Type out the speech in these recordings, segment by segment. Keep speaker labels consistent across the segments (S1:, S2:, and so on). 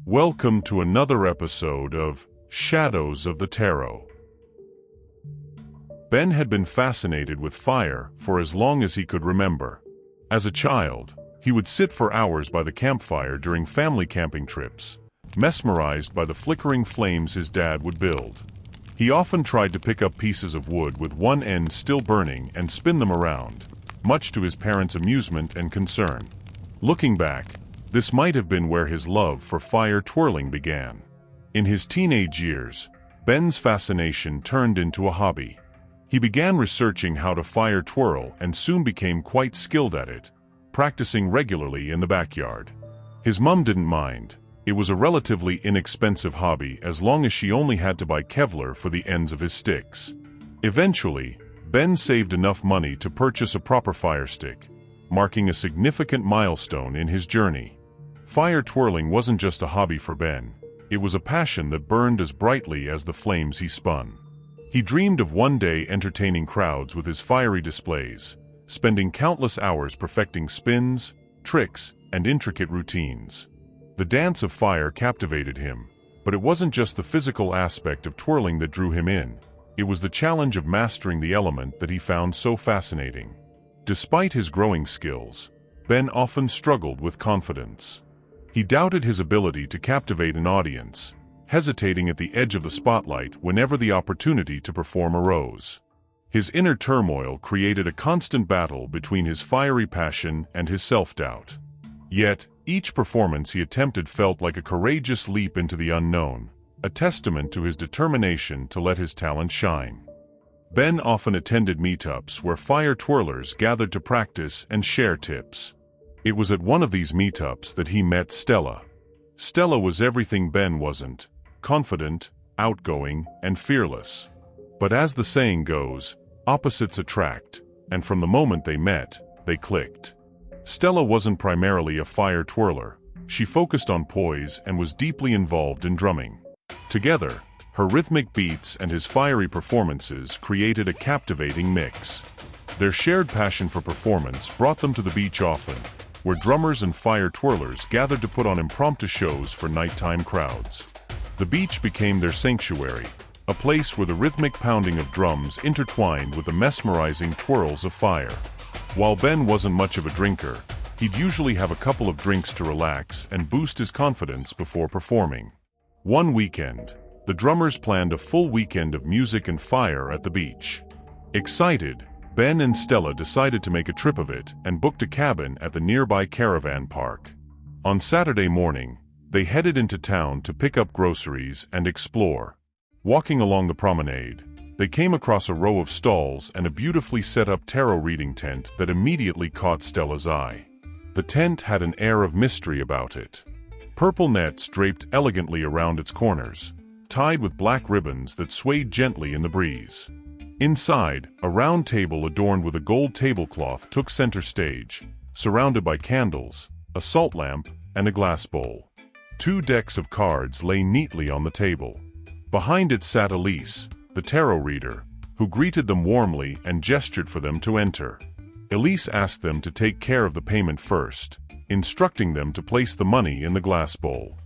S1: Welcome to another episode of Shadows of the Tarot. Ben had been fascinated with fire for as long as he could remember. As a child, he would sit for hours by the campfire during family camping trips, mesmerized by the flickering flames his dad would build. He often tried to pick up pieces of wood with one end still burning and spin them around, much to his parents' amusement and concern. Looking back, this might have been where his love for fire twirling began. In his teenage years, Ben's fascination turned into a hobby. He began researching how to fire twirl and soon became quite skilled at it, practicing regularly in the backyard. His mum didn't mind. It was a relatively inexpensive hobby as long as she only had to buy Kevlar for the ends of his sticks. Eventually, Ben saved enough money to purchase a proper fire stick, marking a significant milestone in his journey. Fire twirling wasn't just a hobby for Ben, it was a passion that burned as brightly as the flames he spun. He dreamed of one day entertaining crowds with his fiery displays, spending countless hours perfecting spins, tricks, and intricate routines. The dance of fire captivated him, but it wasn't just the physical aspect of twirling that drew him in. It was the challenge of mastering the element that he found so fascinating. Despite his growing skills, Ben often struggled with confidence. He doubted his ability to captivate an audience, hesitating at the edge of the spotlight whenever the opportunity to perform arose. His inner turmoil created a constant battle between his fiery passion and his self-doubt. Yet, each performance he attempted felt like a courageous leap into the unknown, a testament to his determination to let his talent shine. Ben often attended meetups where fire twirlers gathered to practice and share tips. It was at one of these meetups that he met Stella. Stella was everything Ben wasn't: confident, outgoing, and fearless. But as the saying goes, opposites attract, and from the moment they met, they clicked. Stella wasn't primarily a fire twirler. She focused on poise and was deeply involved in drumming. Together, her rhythmic beats and his fiery performances created a captivating mix. Their shared passion for performance brought them to the beach often, where drummers and fire twirlers gathered to put on impromptu shows for nighttime crowds. The beach became their sanctuary, a place where the rhythmic pounding of drums intertwined with the mesmerizing twirls of fire. While Ben wasn't much of a drinker, he'd usually have a couple of drinks to relax and boost his confidence before performing. One weekend, the drummers planned a full weekend of music and fire at the beach. Excited, Ben and Stella decided to make a trip of it and booked a cabin at the nearby caravan park. On Saturday morning, they headed into town to pick up groceries and explore. Walking along the promenade, they came across a row of stalls and a beautifully set-up tarot reading tent that immediately caught Stella's eye. The tent had an air of mystery about it. Purple nets draped elegantly around its corners, tied with black ribbons that swayed gently in the breeze. Inside, a round table adorned with a gold tablecloth took center stage, surrounded by candles, a salt lamp, and a glass bowl. 2 decks of cards lay neatly on the table. Behind it sat Elise, the tarot reader, who greeted them warmly and gestured for them to enter. Elise asked them to take care of the payment first, instructing them to place the money in the glass bowl.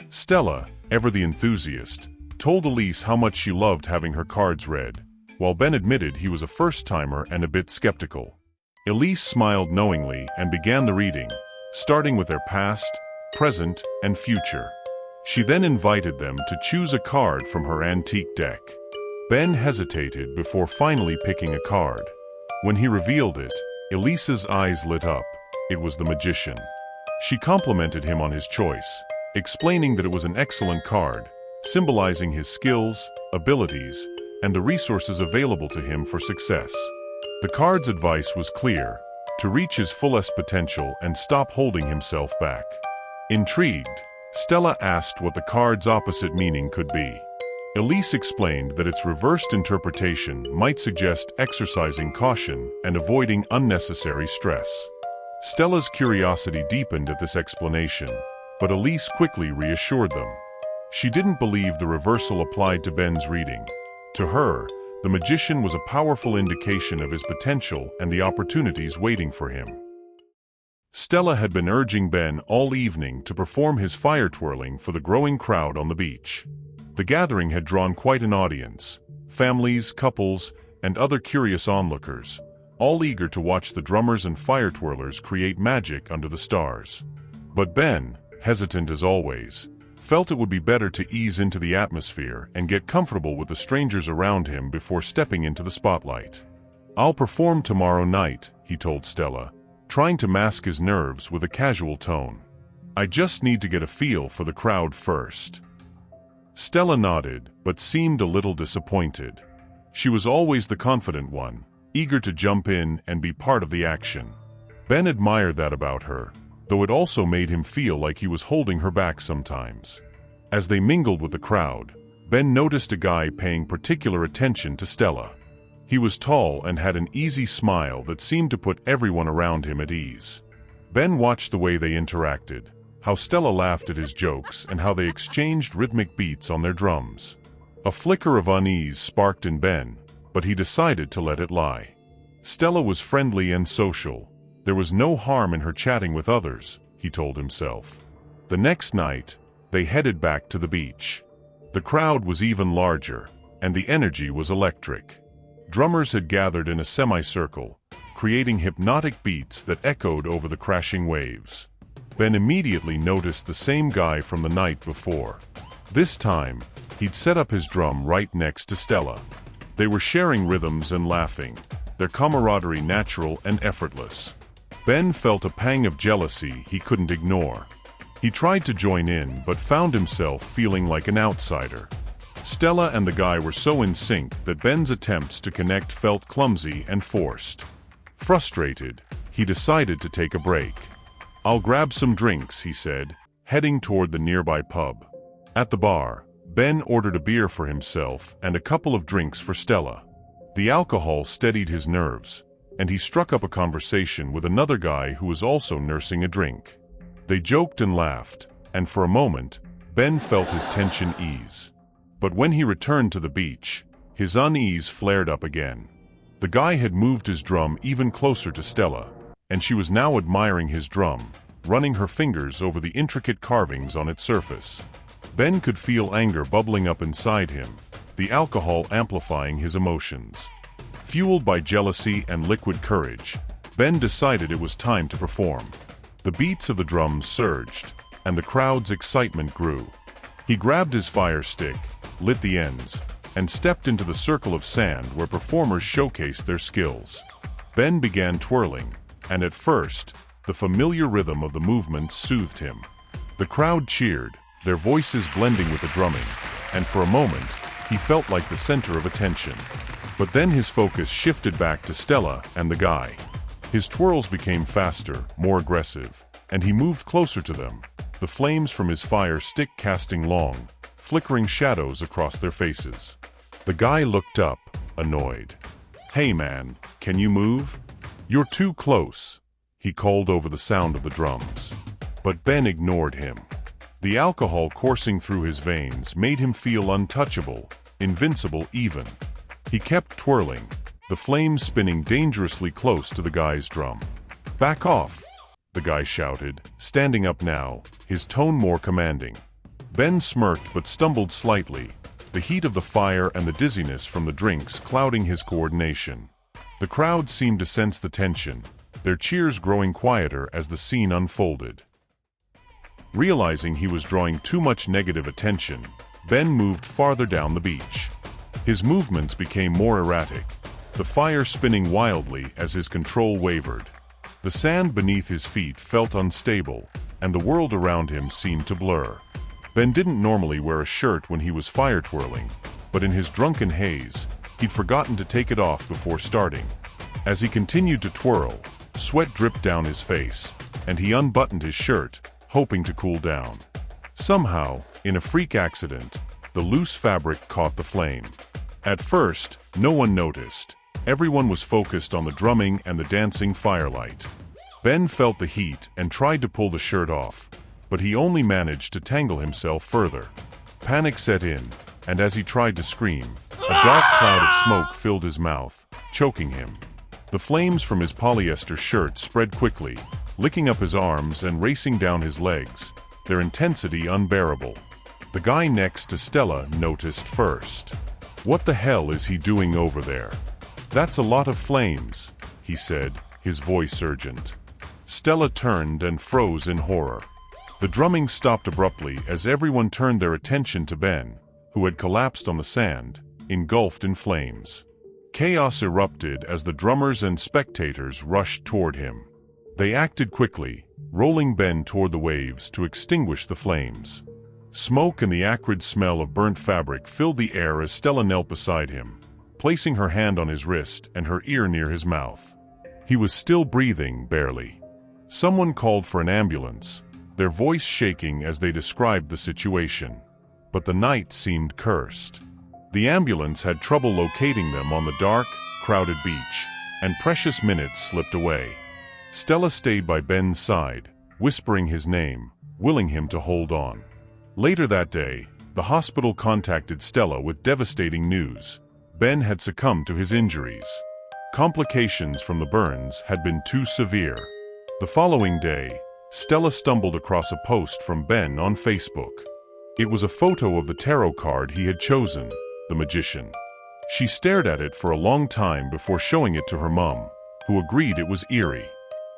S1: Stella, ever the enthusiast, told Elise how much she loved having her cards read, while Ben admitted he was a first-timer and a bit skeptical. Elise smiled knowingly and began the reading, starting with their past, present, and future. She then invited them to choose a card from her antique deck. Ben hesitated before finally picking a card. When he revealed it, Elise's eyes lit up. It was the Magician. She complimented him on his choice, explaining that it was an excellent card, symbolizing his skills, abilities, and the resources available to him for success. The card's advice was clear: to reach his fullest potential and stop holding himself back. Intrigued, Stella asked what the card's opposite meaning could be. Elise explained that its reversed interpretation might suggest exercising caution and avoiding unnecessary stress. Stella's curiosity deepened at this explanation, but Elise quickly reassured them. She didn't believe the reversal applied to Ben's reading. To her, the Magician was a powerful indication of his potential and the opportunities waiting for him. Stella had been urging Ben all evening to perform his fire twirling for the growing crowd on the beach. The gathering had drawn quite an audience: families, couples, and other curious onlookers, all eager to watch the drummers and fire twirlers create magic under the stars. But Ben, hesitant as always, felt it would be better to ease into the atmosphere and get comfortable with the strangers around him before stepping into the spotlight. "I'll perform tomorrow night," he told Stella, trying to mask his nerves with a casual tone. "I just need to get a feel for the crowd first." Stella nodded, but seemed a little disappointed. She was always the confident one, eager to jump in and be part of the action. Ben admired that about her, though it also made him feel like he was holding her back sometimes. As they mingled with the crowd, Ben noticed a guy paying particular attention to Stella. He was tall and had an easy smile that seemed to put everyone around him at ease. Ben watched the way they interacted, how Stella laughed at his jokes and how they exchanged rhythmic beats on their drums. A flicker of unease sparked in Ben, but he decided to let it lie. Stella was friendly and social. There was no harm in her chatting with others, he told himself. The next night, they headed back to the beach. The crowd was even larger, and the energy was electric. Drummers had gathered in a semicircle, creating hypnotic beats that echoed over the crashing waves. Ben immediately noticed the same guy from the night before. This time, he'd set up his drum right next to Stella. They were sharing rhythms and laughing, their camaraderie natural and effortless. Ben felt a pang of jealousy he couldn't ignore. He tried to join in, but found himself feeling like an outsider. Stella and the guy were so in sync that Ben's attempts to connect felt clumsy and forced. Frustrated, he decided to take a break. "I'll grab some drinks," he said, heading toward the nearby pub. At the bar, Ben ordered a beer for himself and a couple of drinks for Stella. The alcohol steadied his nerves, and he struck up a conversation with another guy who was also nursing a drink. They joked and laughed, and for a moment, Ben felt his tension ease. But when he returned to the beach, his unease flared up again. The guy had moved his drum even closer to Stella, and she was now admiring his drum, running her fingers over the intricate carvings on its surface. Ben could feel anger bubbling up inside him, the alcohol amplifying his emotions. Fueled by jealousy and liquid courage, Ben decided it was time to perform. The beats of the drums surged, and the crowd's excitement grew. He grabbed his fire stick, lit the ends, and stepped into the circle of sand where performers showcased their skills. Ben began twirling, and at first, the familiar rhythm of the movements soothed him. The crowd cheered, their voices blending with the drumming, and for a moment, he felt like the center of attention. But then his focus shifted back to Stella and the guy. His twirls became faster, more aggressive, and he moved closer to them, the flames from his fire stick casting long, flickering shadows across their faces. The guy looked up, annoyed. "Hey man, can you move? You're too close," he called over the sound of the drums. But Ben ignored him. The alcohol coursing through his veins made him feel untouchable, invincible even. He kept twirling, the flames spinning dangerously close to the guy's drum. "Back off," the guy shouted, standing up now, his tone more commanding. Ben smirked but stumbled slightly, the heat of the fire and the dizziness from the drinks clouding his coordination. The crowd seemed to sense the tension, their cheers growing quieter as the scene unfolded. Realizing he was drawing too much negative attention, Ben moved farther down the beach. His movements became more erratic, the fire spinning wildly as his control wavered. The sand beneath his feet felt unstable, and the world around him seemed to blur. Ben didn't normally wear a shirt when he was fire twirling, but in his drunken haze, he'd forgotten to take it off before starting. As he continued to twirl, sweat dripped down his face, and he unbuttoned his shirt, hoping to cool down. Somehow, in a freak accident, the loose fabric caught the flame. At first, no one noticed. Everyone was focused on the drumming and the dancing firelight. Ben felt the heat and tried to pull the shirt off, but he only managed to tangle himself further. Panic set in, and as he tried to scream, a dark cloud of smoke filled his mouth, choking him. The flames from his polyester shirt spread quickly, licking up his arms and racing down his legs, their intensity unbearable. The guy next to Stella noticed first. "What the hell is he doing over there?" "That's a lot of flames," he said, his voice urgent. Stella turned and froze in horror. The drumming stopped abruptly as everyone turned their attention to Ben, who had collapsed on the sand, engulfed in flames. Chaos erupted as the drummers and spectators rushed toward him. They acted quickly, rolling Ben toward the waves to extinguish the flames. Smoke and the acrid smell of burnt fabric filled the air as Stella knelt beside him, placing her hand on his wrist and her ear near his mouth. He was still breathing, barely. Someone called for an ambulance, their voice shaking as they described the situation. But the night seemed cursed. The ambulance had trouble locating them on the dark, crowded beach, and precious minutes slipped away. Stella stayed by Ben's side, whispering his name, willing him to hold on. Later that day, the hospital contacted Stella with devastating news. Ben had succumbed to his injuries. Complications from the burns had been too severe. The following day, Stella stumbled across a post from Ben on Facebook. It was a photo of the tarot card he had chosen, the Magician. She stared at it for a long time before showing it to her mom, who agreed it was eerie.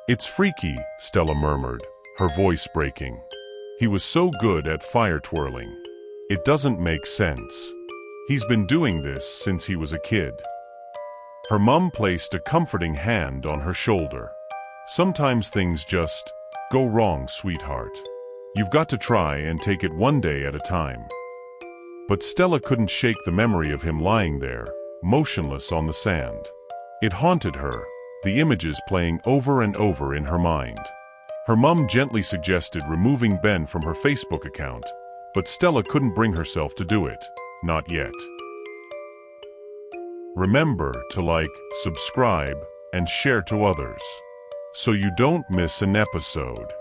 S1: "It's freaky," Stella murmured, her voice breaking. "He was so good at fire twirling. It doesn't make sense. He's been doing this since he was a kid." Her mom placed a comforting hand on her shoulder. "Sometimes things just go wrong, sweetheart. You've got to try and take it one day at a time." But Stella couldn't shake the memory of him lying there, motionless on the sand. It haunted her, the images playing over and over in her mind. Her mom gently suggested removing Ben from her Facebook account, but Stella couldn't bring herself to do it, not yet. Remember to like, subscribe, and share to others, so you don't miss an episode.